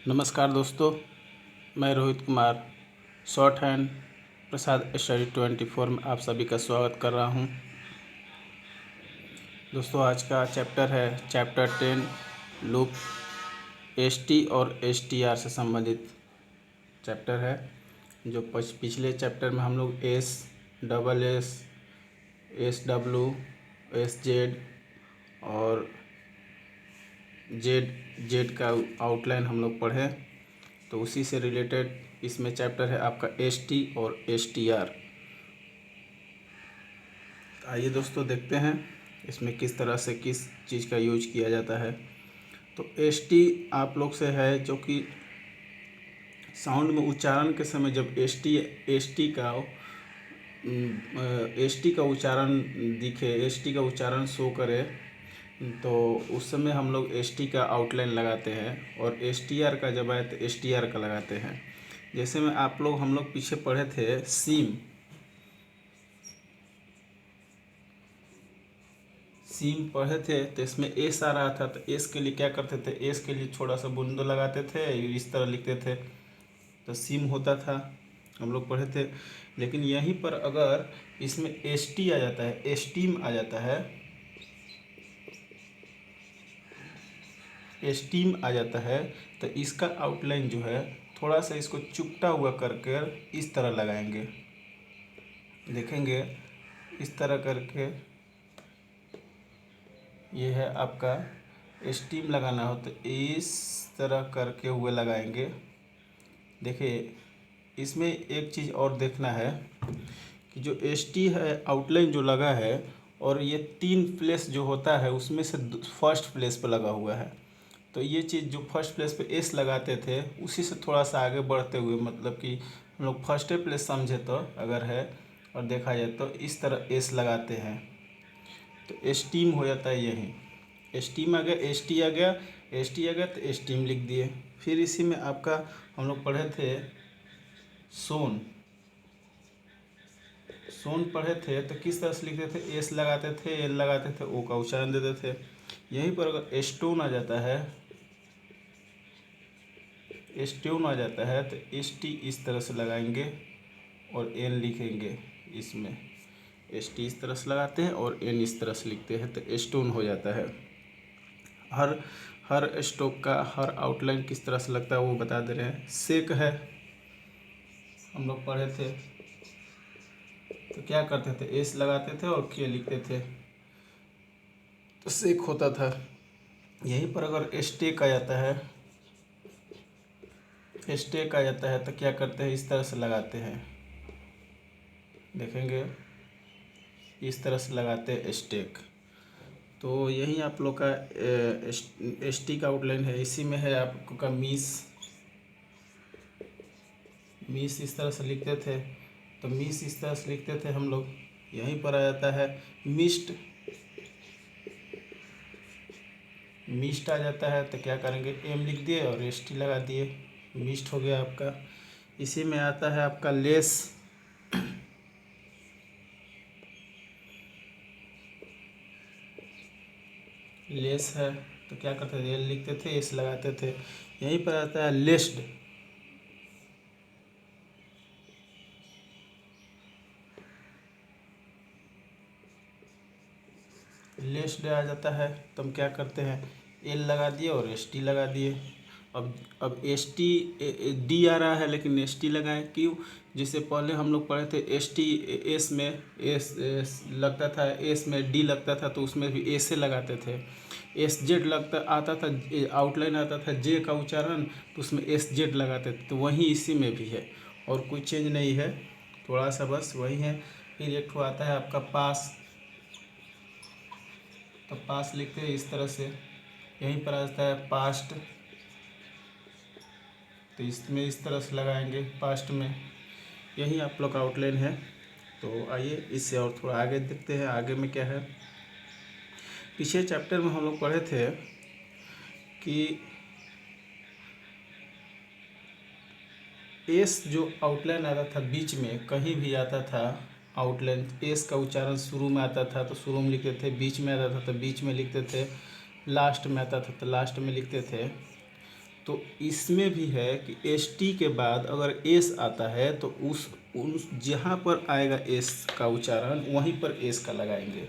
नमस्कार दोस्तों, मैं रोहित कुमार शॉर्ट हैंड प्रसाद स्टडी 24 में आप सभी का स्वागत कर रहा हूं। दोस्तों, आज का चैप्टर है चैप्टर 10 लूप। एसटी और एसटीआर से संबंधित चैप्टर है। जो पिछले चैप्टर में हम लोग S, double S, S W, S Z और जेड का आउटलाइन हम लोग पढ़े, तो उसी से रिलेटेड इसमें चैप्टर है आपका एसटी और एसटीआर। आइए दोस्तों, देखते हैं इसमें किस तरह से किस चीज़ का यूज किया जाता है। तो एसटी आप लोग से है जो कि साउंड में उच्चारण के समय जब एसटी का उच्चारण दिखे, एसटी का उच्चारण शो करे, तो उस समय हम लोग एसटी का आउटलाइन लगाते हैं और एसटीआर का जब आए तो एसटीआर का लगाते हैं। जैसे में हम लोग पीछे पढ़े थे सीम पढ़े थे, तो इसमें एस आ रहा था, तो एस के लिए क्या करते थे, एस के लिए थोड़ा सा बूंदो लगाते थे, इस तरह लिखते थे, तो सीम होता था, हम लोग पढ़े थे। लेकिन यहीं पर अगर इसमें एसटी आ जाता है, एस्टीम आ जाता है, एस्टीम आ जाता है, तो इसका आउटलाइन जो है थोड़ा सा इसको चुपटा हुआ करके इस तरह लगाएंगे। देखेंगे इस तरह करके, ये है आपका एस्टीम लगाना हो तो इस तरह करके हुए लगाएंगे। देखिए, इसमें एक चीज़ और देखना है कि जो एसटी है आउटलाइन जो लगा है, और ये 3 प्लेस जो होता है उसमें से फर्स्ट प्लेस पर लगा हुआ है, तो ये चीज़ जो फर्स्ट प्लेस पे एस लगाते थे उसी से थोड़ा सा आगे बढ़ते हुए, मतलब कि हम लोग फर्स्ट प्लेस समझे तो अगर है और देखा जाए तो इस तरह एस लगाते हैं, तो एस्टीम हो जाता है। यही एस्टीम आ गया, एसटी आ गया, एसटी आ गया तो एस्टीम लिख दिए। फिर इसी में आपका हम लोग पढ़े थे सोन पढ़े थे, तो किस तरह से लिखते थे, एस लगाते थे, एल लगाते थे, ओ का उच्चारण देते थे। यहीं पर अगर एस्टोन आ जाता है, एस्टोन आ जाता है तो एस टी इस तरह से लगाएंगे और एन लिखेंगे। इसमें एस टी इस तरह से लगाते हैं और एन इस तरह से लिखते हैं, तो एस्टोन हो जाता है। हर स्टोक का हर आउटलाइन किस तरह से लगता है वो बता दे रहे हैं। सेक है, हम लोग पढ़े थे, तो क्या करते थे, एस लगाते थे और के लिखते थे, तो सेक होता था। यहीं पर अगर एस्टेक आ जाता है, एस्टेक आ जाता है तो क्या करते हैं, इस तरह से लगाते हैं। देखेंगे इस तरह से लगाते हैं स्टेक। तो यही आप लोग का एसटी का आउटलाइन है। इसी में है आपको का मीस इस तरह से लिखते थे, तो मीस इस तरह से लिखते थे हम लोग। यहीं पर आ जाता है मिस्ट आ जाता है, तो क्या करेंगे, एम लिख दिए और एस टी लगा दिए, मिस्ट हो गया आपका। इसी में आता है आपका लेस है, तो क्या करते थे, एल लिखते थे, एस लगाते थे। यहीं पर आता है लेस्ड, आ जाता है, तो हम क्या करते हैं, एल लगा दिए और एस टी लगा दिए। अब एस टी डी आ रहा है लेकिन एस टी लगाएं क्यों, जिससे पहले हम लोग पढ़े थे एस टी, एस में एस लगता था, एस में डी लगता था, तो उसमें भी एस से लगाते थे। एस जेड आता था, आउटलाइन आता था जे का उच्चारण, तो उसमें एस जेड लगाते थे। तो वही इसी में भी है और कोई चेंज नहीं है, थोड़ा सा बस वही है। फिर एक आता है आपका पास, तो पास लिखते हैं इस तरह से। यहीं पर आता है पास्ट, तो इसमें इस तरह से लगाएंगे पास्ट में। यही आप लोग का आउटलाइन है। तो आइए इससे और थोड़ा आगे देखते हैं, आगे में क्या है। पिछले चैप्टर में हम लोग पढ़े थे कि एस जो आउटलाइन आता था बीच में कहीं भी आता था आउटलाइन, एस का उच्चारण शुरू में आता था तो शुरू में लिखते थे, बीच में आता था तो बीच में लिखते थे, लास्ट में आता था तो लास्ट में लिखते थे। तो इसमें भी है कि एस टी के बाद अगर एस आता है तो उस जहाँ पर आएगा एस का उच्चारण वहीं पर एस का लगाएंगे।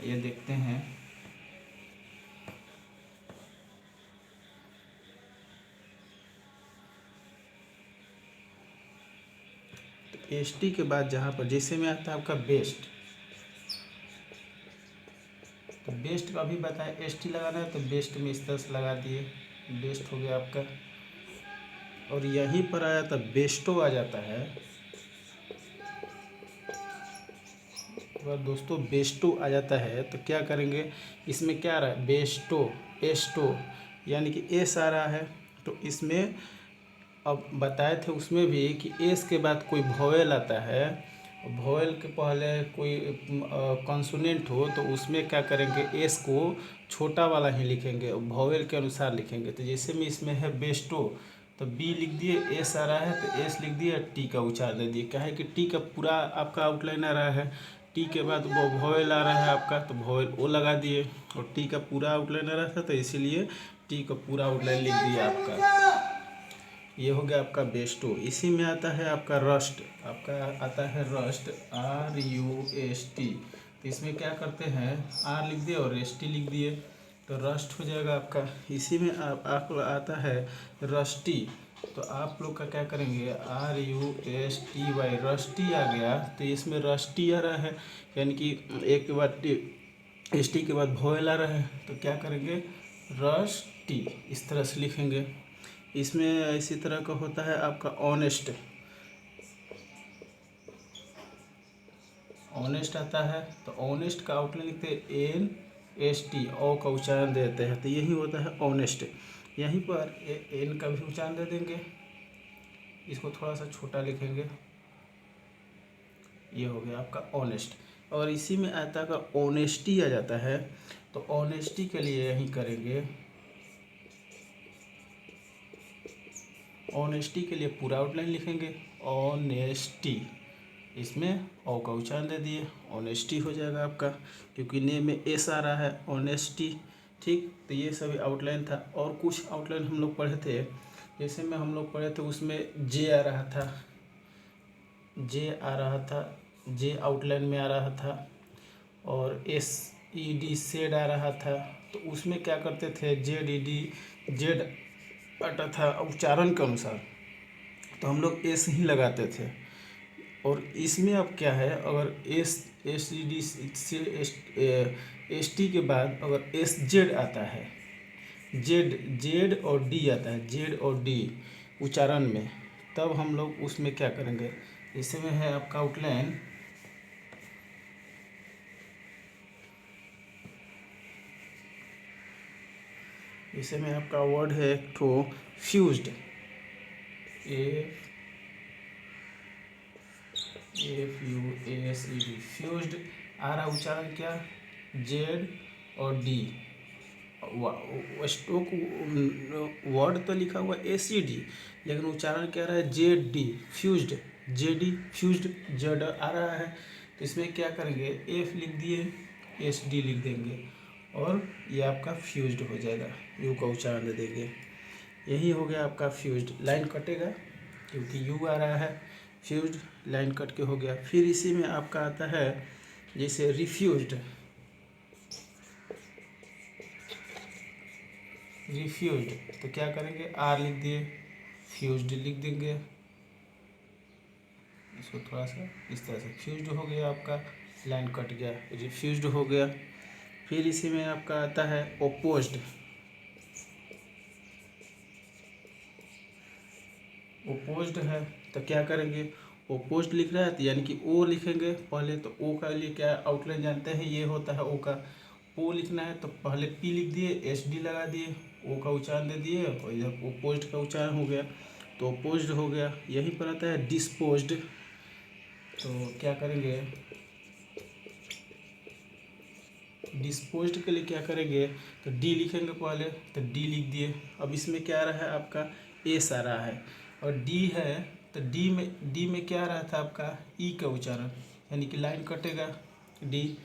ये देखते हैं। तो एस टी के बाद जहाँ पर जैसे में आता है आपका बेस्ट, तो बेस्ट का भी बताया एस टी लगाना है, तो बेस्ट में इस तरह से लगा दिए, बेस्ट हो गया आपका। और यहीं पर आया था बेस्टो आ जाता है। अगर दोस्तों बेस्टो आ जाता है तो क्या करेंगे, इसमें क्या आ रहा है बेस्टो, एस्टो, यानी कि एस आ रहा है। तो इसमें अब बताए थे उसमें भी कि एस के बाद कोई वोवेल आता है, वोवेल के पहले कोई कॉन्सोनेंट हो तो उसमें क्या करेंगे, एस को छोटा वाला ही लिखेंगे, वोवेल के अनुसार लिखेंगे। तो जैसे में इसमें है बेस्टो, तो बी लिख दिए, एस आ रहा है तो एस लिख दिए, टी का उच्चारण दे दिए। क्या है कि टी का पूरा आपका आउटलाइन आ रहा है, टी के बाद वो वोवेल आ रहा है आपका, तो वोवेल ओ लगा दिए। और टी का पूरा आउटलाइन आ रहा था तो इसीलिए टी का पूरा आउटलाइन लिख दिया आपका। ये हो गया आपका बेस्टो। इसी में आता है आपका रस्ट, आपका आता है rust, R U S T. तो इसमें क्या करते हैं, आर लिख दिए और एस टी लिख दिए, तो रस्ट हो जाएगा आपका। इसी में आप आता है रस्टी, तो आप लोग का क्या करेंगे, R U S T Y, rusty आ गया तो इसमें रस्टी आ रहा है, यानी कि एक के बाद टी, एस टी के बाद वोवेल आ रहा है, तो क्या करेंगे रस्टी, इस तरह से लिखेंगे। इसमें इसी तरह का होता है आपका ऑनेस्ट, ऑनेस्ट आता है तो ऑनेस्ट का आउटलाइन लिखते हैं एन एस टी, ओ का उच्चारण देते हैं, तो यही होता है ऑनेस्ट। यहीं पर एन का भी उच्चारण दे देंगे, इसको थोड़ा सा छोटा लिखेंगे, ये हो गया आपका ऑनेस्ट। और इसी में आता है अगर ऑनेस्टी आ जाता है तो ऑनेस्टी के लिए यही करेंगे, ऑनेस्टी के लिए पूरा आउटलाइन लिखेंगे ऑनेस्टी, इसमें ओ का उच्चारण दे दिए, ऑनेस्टी हो जाएगा आपका, क्योंकि नेम में एस आ रहा है, ऑनेस्टी। ठीक, तो ये सभी आउटलाइन था। और कुछ आउटलाइन हम लोग पढ़े थे, जैसे में हम लोग पढ़े थे उसमें जे आ रहा था, जे आ रहा था, जे आउटलाइन में आ रहा था, और एस ई डी सेड आ रहा था। तो उसमें क्या करते थे, जेड ई डी, जेड आता था उच्चारण के अनुसार, तो हम लोग एस ही लगाते थे। और इसमें अब क्या है, अगर एस डी डी से एस टी के बाद अगर एस जेड आता है, जेड जेड और डी आता है, जेड और डी उच्चारण में, तब हम लोग उसमें क्या करेंगे, इसमें है आपका आउटलाइन, इसमें आपका वर्ड है एक ठो fused, F U S E D, fused आ रहा उच्चारण क्या, जेड और डी, स्टोक वर्ड तो लिखा हुआ ए सी डी, लेकिन उच्चारण क्या रहा है जेड डी, फ्यूज्ड, जे डी फ्यूज्ड, जेड आ रहा है। तो इसमें क्या करेंगे, एफ लिख दिए, एस डी लिख देंगे, और ये आपका फ्यूज्ड हो जाएगा, यू का उच्चारण दे देंगे। यही हो गया आपका फ्यूज्ड, लाइन कटेगा क्योंकि यू आ रहा है, फ्यूज्ड लाइन कट के हो गया। फिर इसी में आपका आता है जैसे रिफ्यूज्ड, रिफ्यूज्ड, तो क्या करेंगे, आर लिख दिए, फ्यूज्ड लिख देंगे, इसको थोड़ा सा इस तरह से, फ्यूज्ड हो गया आपका, लाइन कट गया, रिफ्यूज्ड हो गया। फिर इसी में आपका आता है ओपोज्ड, ओपोज्ड है तो क्या करेंगे, ओपोज्ड लिख रहा है तो यानी कि ओ लिखेंगे पहले, तो ओ का लिए क्या आउटलाइन जानते हैं, ये होता है ओ का, ओ लिखना है तो पहले पी लिख दिए, एस डी लगा दिए, ओ का उच्चारण दे दिए, और इधर ओपोज्ड का उच्चारण हो गया, तो ओपोज्ड हो गया। यहीं पर आता है डिस्पोज्ड, तो क्या करेंगे, डिस्पोज्ड के लिए क्या करेंगे, तो डी लिखेंगे पहले, तो डी लिख दिए। अब इसमें क्या आ रहा है आपका, एस आ रहा है, और डी है तो डी में क्या आ रहा था आपका, ई का उच्चारण, यानी कि लाइन कटेगा, डी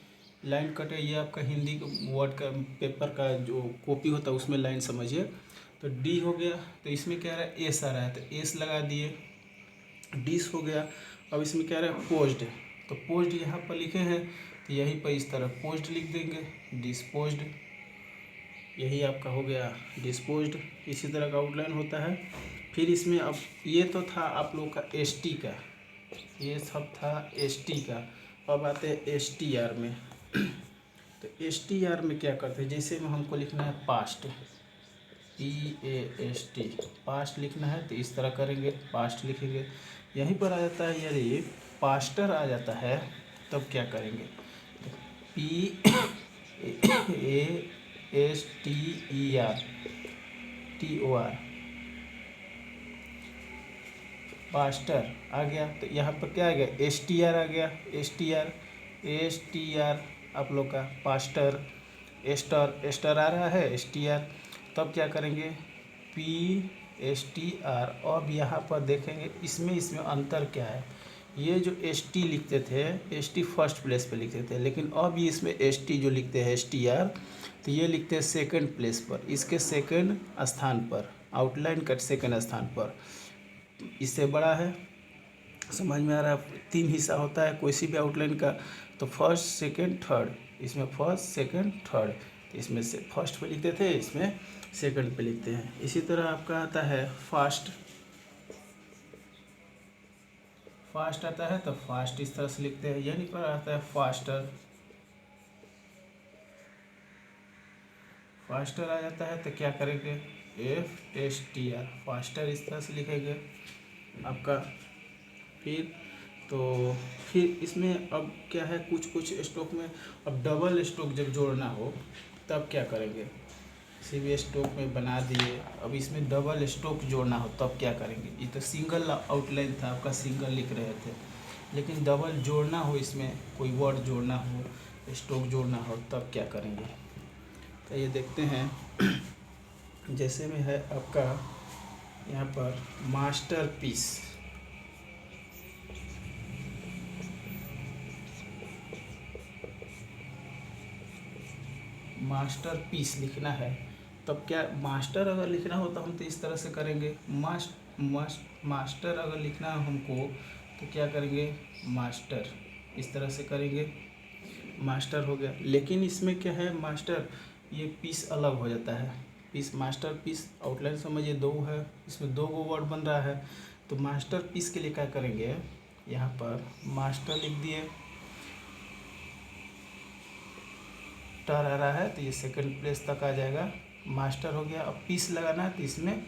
लाइन कटे, ये आपका हिंदी वर्ड का पेपर का जो कॉपी होता है उसमें लाइन समझिए, तो डी हो गया। तो इसमें क्या आ रहा है, एस आ रहा है, तो एस लगा दिए। डिस हो गया। अब इसमें क्या आ रहा है, पोज्ड। तो पोज्ड यहाँ पर लिखे हैं, तो यहीं पर इस तरह पोज्ड लिख देंगे, डिस्पोज्ड। यही आपका हो गया डिस्पोज्ड। इसी तरह का आउटलाइन होता है। फिर इसमें अब ये तो था आप लोग का एस टी का, ये सब था एस टी का। अब आते हैं एस टी आर में। तो एस टी आर में क्या करते हैं, जैसे में हमको लिखना है पास्ट, PAST, पास्ट लिखना है तो इस तरह करेंगे, पास्ट लिखेंगे। यहीं पर आ जाता है, यदि पास्टर आ जाता है तब क्या करेंगे, PASTER, पास्टर आ गया। तो यहाँ पर क्या आ गया, STR आ गया, STR आप लोग का पास्टर। एस्टर आ रहा है, STR। तब क्या करेंगे, PSTR। अब यहाँ पर देखेंगे इसमें अंतर क्या है। ये जो ST लिखते थे, ST फर्स्ट प्लेस पे लिखते थे, लेकिन अब ये इसमें ST जो लिखते हैं STR, तो ये लिखते हैं सेकंड प्लेस पर, इसके सेकंड स्थान पर, आउटलाइन का सेकंड स्थान पर। इससे बड़ा है, समझ में आ रहा है। 3 हिस्सा होता है कोई सी भी आउटलाइन का, तो फर्स्ट सेकंड थर्ड, इसमें फर्स्ट सेकंड थर्ड, तो इसमें से फर्स्ट पे लिखते थे, इसमें सेकंड पे लिखते हैं। इसी तरह आपका आता है फास्ट, फास्ट आता है तो फास्ट इस तरह से लिखते हैं। यानी पर आता है फास्टर, फास्टर आ जाता है तो क्या करेंगे, FSTR, फास्टर इस तरह से लिखेंगे आपका। फिर इसमें अब क्या है, कुछ स्ट्रोक में अब डबल स्ट्रोक जब जोड़ना हो तब क्या करेंगे, किसी भी स्ट्रोक में बना दिए, अब इसमें डबल स्ट्रोक जोड़ना हो तब क्या करेंगे। ये तो सिंगल आउटलाइन था आपका, सिंगल लिख रहे थे, लेकिन डबल जोड़ना हो, इसमें कोई वर्ड जोड़ना हो, स्ट्रोक जोड़ना हो तब क्या करेंगे। तो ये देखते हैं, जैसे में है आपका यहाँ पर मास्टरपीस, मास्टरपीस लिखना है तब क्या, मास्टर अगर लिखना हो तो हम तो इस तरह से करेंगे, मास्टर अगर लिखना है हमको तो क्या करेंगे, मास्टर इस तरह से करेंगे, मास्टर हो गया। लेकिन इसमें क्या है, मास्टर ये पीस अलग हो जाता है, पीस मास्टर पीस आउटलाइन समझिए 2 है, इसमें 2 गो वर्ड बन रहा है। तो मास्टर पीस के लिए क्या करेंगे, यहाँ पर मास्टर लिख दिए, टर आ रहा है तो ये सेकंड प्लेस तक आ जाएगा, मास्टर हो गया। अब पीस लगाना है तो इसमें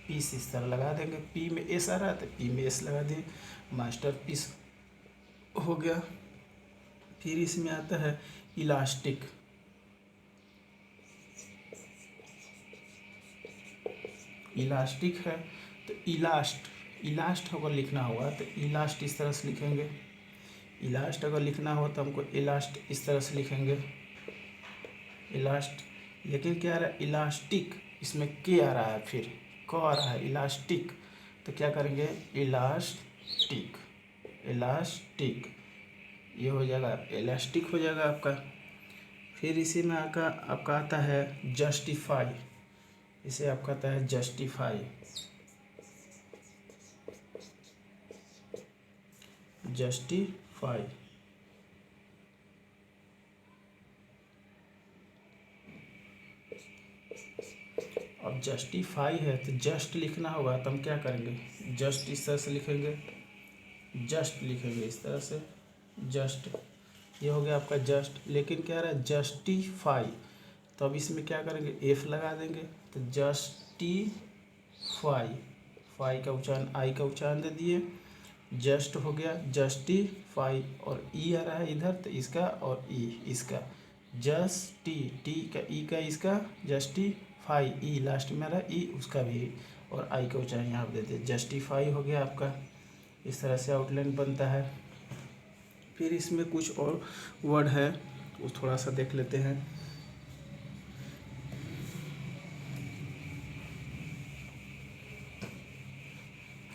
पीस इस तरह लगा देंगे, पी में एस आ रहा है तो पी में एस लगा दिए, मास्टर पीस हो गया। फिर इसमें आता है इलास्टिक, इलास्टिक है तो इलास्ट अगर लिखना होगा तो इलास्ट इस तरह से लिखेंगे, इलास्ट अगर लिखना हो तो हमको इलास्ट इस तरह से लिखेंगे, इलास्ट। लेकिन क्या आ रहा है, इलास्टिक, इसमें के आ रहा है, फिर क आ रहा है, इलास्टिक, तो क्या करेंगे, इलास्टिक, इलास्टिक, ये हो जाएगा, इलास्टिक हो जाएगा आपका। फिर इसी में आपका आता है जस्टिफाई, इसे आपका आता है जस्टिफाई, जस्टिफाई। अब जस्टिफाई है तो जस्ट लिखना होगा तो हम क्या करेंगे, जस्ट इस तरह से लिखेंगे, जस्ट लिखेंगे इस तरह से, जस्ट, ये हो गया आपका जस्ट। लेकिन क्या रहा है, जस्टिफाई, तो अब इसमें क्या करेंगे, एफ लगा देंगे, तो जस्टिफाई, फाई का उच्चारण, आई का उच्चारण दे दिए, जस्ट हो गया, जस्टिफाई। और ई आ रहा है इधर तो इसका, और ई इसका, जस्टी, टी का ई का इसका, जस्टिफाई, ई लास्ट में आ रहा है, ई उसका भी, और आई का उच्चारण यहाँ पर देते हैं, जस्टिफाई हो गया आपका। इस तरह से आउटलाइन बनता है। फिर इसमें कुछ और वर्ड है, वो थोड़ा सा देख लेते हैं।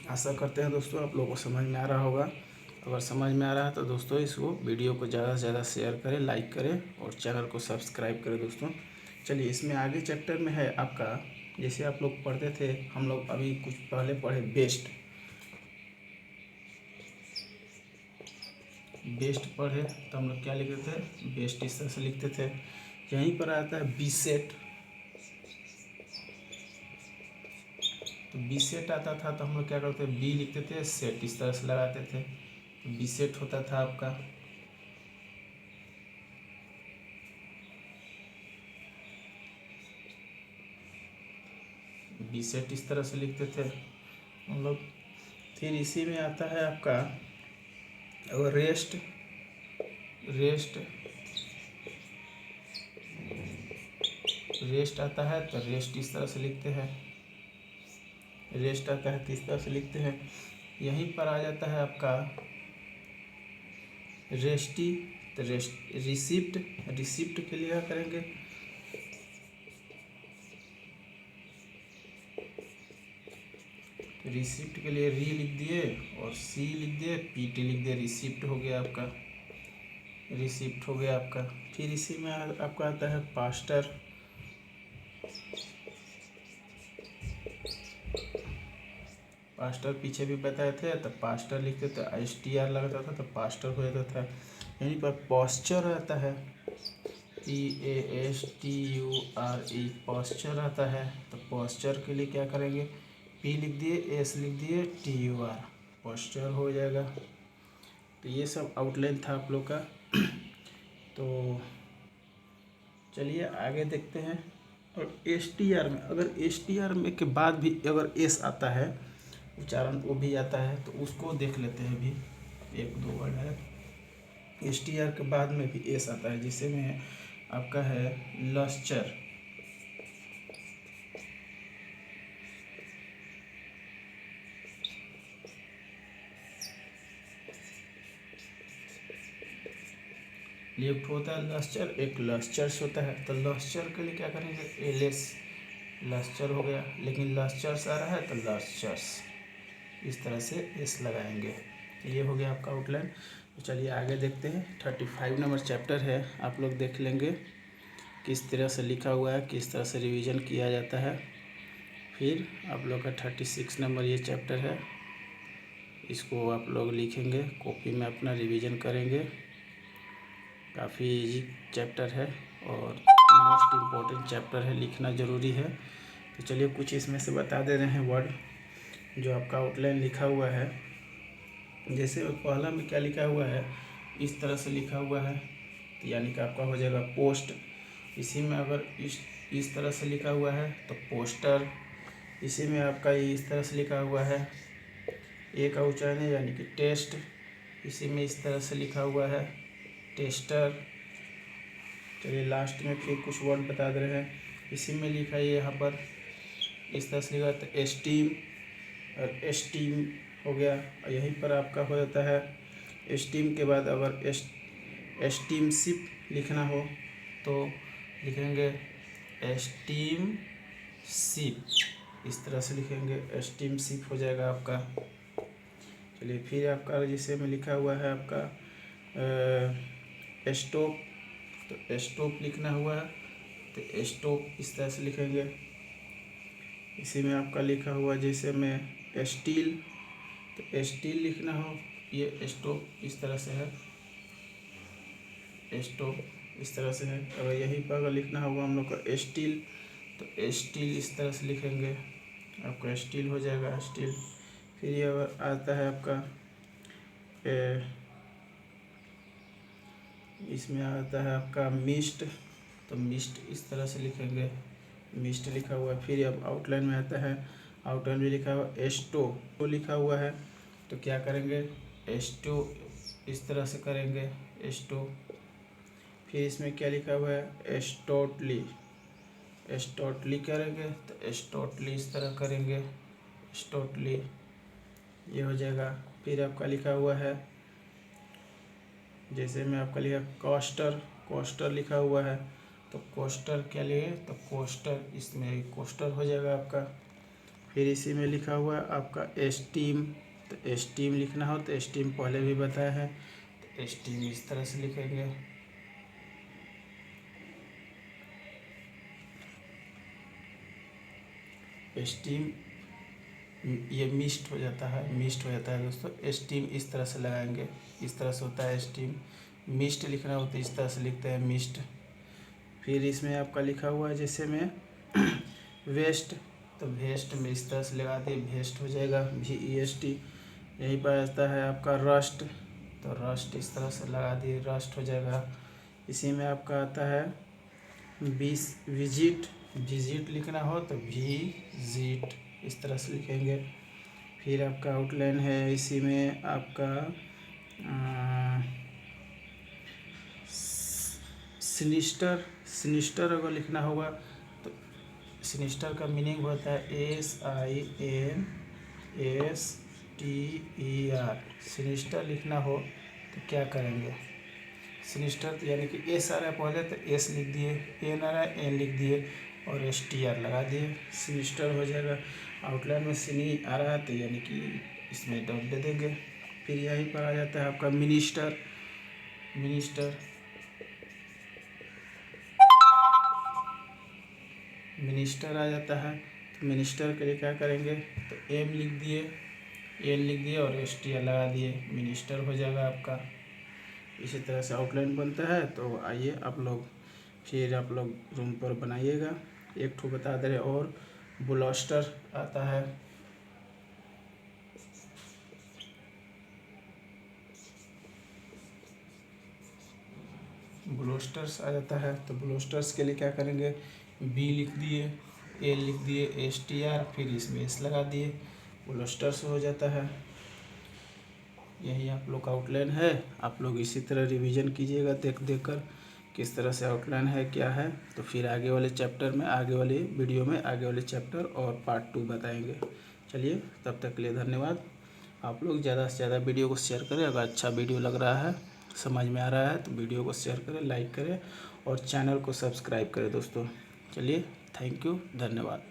आशा करते हैं दोस्तों आप लोगों को समझ में आ रहा होगा। अगर समझ में आ रहा है तो दोस्तों इसको वीडियो को ज़्यादा से ज़्यादा शेयर करें, लाइक करें और चैनल को सब्सक्राइब करें दोस्तों। चलिए इसमें आगे चैप्टर में है आपका जैसे आप लोग पढ़ते थे, हम लोग अभी कुछ पहले पढ़े बेस्ट पढ़े, तो हम लोग क्या लिखते थे, बेस्ट इस तरह से लिखते थे। यहीं पर आता है बी सेट, तो बी सेट आता था तो हम लोग क्या करते थे, बी लिखते थे, सेट इस तरह से लगाते थे, तो बी सेट होता था आपका। बी सेट इस तरह से लिखते थे हम लोग। फिर इसी में आता है आपका और रेस्ट आता है, तो रेस्ट इस तरह से लिखते हैं, रेस्ट आता है तो इस तरह से लिखते हैं। यहीं पर आ जाता है आपका रेस्टी, तो रिसिप्ट के लिए क्या करेंगे, रिसिप्ट के लिए री लिख दिए और सी लिख दिए, पीटी लिख दिए, रिसिप्ट हो गया आपका, रिसिप्ट हो गया आपका। फिर इसी में आपका आता है पास्टर, पीछे भी बताए थे, तो पास्टर लिखते थे, STR लगता था तो पास्टर हो जाता था। यहीं पर पॉस्चर आता है, PASTURE, पॉस्चर आता है, तो पॉस्चर के लिए क्या करेंगे, P लिख दिए, S लिख दिए, TUR, पॉस्चर हो जाएगा। तो ये सब आउटलाइन था आप लोग का। तो चलिए आगे देखते हैं। और STR में, अगर STR में के बाद भी अगर S आता है, उच्चारण वो भी आता है, तो उसको देख लेते हैं। अभी एक दो वर्ड है, STR के बाद में भी S आता है, जिससे में आपका है लस्चर, लिफ्ट होता है लस्चर, एक लस्चर्स होता है। तो लस्चर के लिए क्या करेंगे, LS, लस्चर हो गया, लेकिन लस्चर्स आ रहा है तो लस्चर्स इस तरह से S लगाएंगे। ये हो गया आपका आउटलाइन। तो चलिए आगे देखते हैं। 35 नंबर चैप्टर है, आप लोग देख लेंगे किस तरह से लिखा हुआ है, किस तरह से रिवीजन किया जाता है। फिर आप लोग का 36 नंबर ये चैप्टर है, इसको आप लोग लिखेंगे, कॉपी में अपना रिवीजन करेंगे। काफ़ी इजी चैप्टर है और मोस्ट इम्पॉर्टेंट चैप्टर है, लिखना ज़रूरी है। तो चलिए कुछ इसमें से बता दे रहे हैं वर्ड जो आपका आउटलाइन लिखा हुआ है। जैसे पहला में क्या लिखा हुआ है, इस तरह से लिखा हुआ है, तो यानी कि आपका हो जाएगा पोस्ट। इसी में अगर इस तरह से लिखा हुआ है तो पोस्टर। इसी में आपका ये इस तरह से लिखा हुआ है, ए का उच्चारण है यानी कि टेस्ट। इसी में इस तरह से लिखा हुआ है टेस्टर। चलिए लास्ट में फिर कुछ वर्ड बता दे रहे हैं। इसी में लिखा है यहाँ पर इस तरह से लिखा है, तो एस्टीम और एस्टीम हो गया। और यहीं पर आपका हो जाता है एस्टीम के बाद अगर एस्टीम शिप लिखना हो तो लिखेंगे एस्टीम शिप, इस तरह से लिखेंगे, एस्टीम शिप हो जाएगा आपका। चलिए फिर आपका जिसे में लिखा हुआ है आपका स्टोव, तो स्टोव लिखना हुआ है तो स्टोव इस तरह से लिखेंगे। इसी में आपका लिखा हुआ जैसे में स्टील, तो स्टील लिखना हो, ये स्टोव इस तरह से है, स्टोव इस तरह से है। अगर यहीं पर अगर लिखना होगा हम लोग का स्टील, तो स्टील इस तरह से लिखेंगे, आपका स्टील हो जाएगा स्टील। फिर ये अगर आता है आपका इसमें आता है आपका मिस्ट, तो मिस्ट इस तरह से लिखेंगे, मिस्ट लिखा हुआ है। फिर अब आउटलाइन में आता है, आउटलाइन में लिखा हुआ एस्टो, तो लिखा हुआ है तो क्या करेंगे, एस्टो इस तरह से करेंगे एस्टो। फिर इसमें क्या लिखा हुआ है, एस्टोटली, एस्टोटली करेंगे तो एस्टोटली इस तरह करेंगे, एस्टोटली ये हो जाएगा। फिर आपका लिखा हुआ है जैसे में आपका लिखा कोस्टर, कोस्टर लिखा हुआ है तो कोस्टर क्या लिए, तो कोस्टर, इसमें कोस्टर हो जाएगा आपका। फिर इसी में लिखा हुआ है आपका एस्टीम, तो एस्टीम लिखना हो तो एस्टीम पहले भी बताया है, तो एस्टीम इस तरह से लिखेंगे। स्टीम ये मिस्ट हो जाता है दोस्तों। स्टीम इस तरह से लगाएंगे, इस तरह से होता है स्टीम। मिस्ट लिखना होता है इस तरह से लिखते हैं मिस्ट। फिर इसमें आपका लिखा हुआ है जैसे में वेस्ट, तो वेस्ट में इस तरह से लगा दिए, वेस्ट हो जाएगा VEST। यहीं पर आता है आपका रस्ट, तो रस्ट इस तरह से लगा दिए, रस्ट हो जाएगा। इसी में आपका आता है विजिट, विजिट लिखना हो तो VZIT इस तरह से लिखेंगे। फिर आपका आउटलाइन है, इसी में आपका सिनिस्टर, सिनिस्टर अगर लिखना होगा तो सिनिस्टर का मीनिंग होता है SINSTER। सिनिस्टर लिखना हो तो क्या करेंगे, सिनिस्टर यानी कि एस आ रहा है पहले तो एस लिख दिए, एन आ रहा है एन लिख दिए और STR लगा दिए, सिनिस्टर हो जाएगा। आउटलाइन में सिनी आ रहा है तो यानी कि इसमें डॉट दे देंगे। फिर यहीं पर आ जाता है आपका मिनिस्टर, मिनिस्टर मिनिस्टर आ जाता है। तो मिनिस्टर के लिए क्या करेंगे, तो एम लिख दिए, एन लिख दिए और STR लगा दिए, मिनिस्टर हो जाएगा आपका। इसी तरह से आउटलाइन बनता है। तो आइए आप लोग फिर आप लोग रूम पर बनाइएगा। एक ठो बता दे रहे और ब्लास्टर आता है, ब्लास्टर्स आ जाता है। तो ब्लास्टर्स के लिए क्या करेंगे, B लिख दिए, L लिख दिए, STR फिर इसमें S लगा दिए, ब्लास्टर्स हो जाता है। यही आप लोग का आउटलाइन है। आप लोग इसी तरह रिवीजन कीजिएगा देख देख कर किस तरह से आउटलाइन है क्या है। तो फिर आगे वाले चैप्टर में, आगे वाली वीडियो में आगे वाले चैप्टर और पार्ट 2 बताएंगे। चलिए तब तक के लिए धन्यवाद। आप लोग ज़्यादा से ज़्यादा वीडियो को शेयर करें। अगर अच्छा वीडियो लग रहा है, समझ में आ रहा है तो वीडियो को शेयर करें, लाइक करें और चैनल को सब्सक्राइब करें दोस्तों। चलिए थैंक यू, धन्यवाद।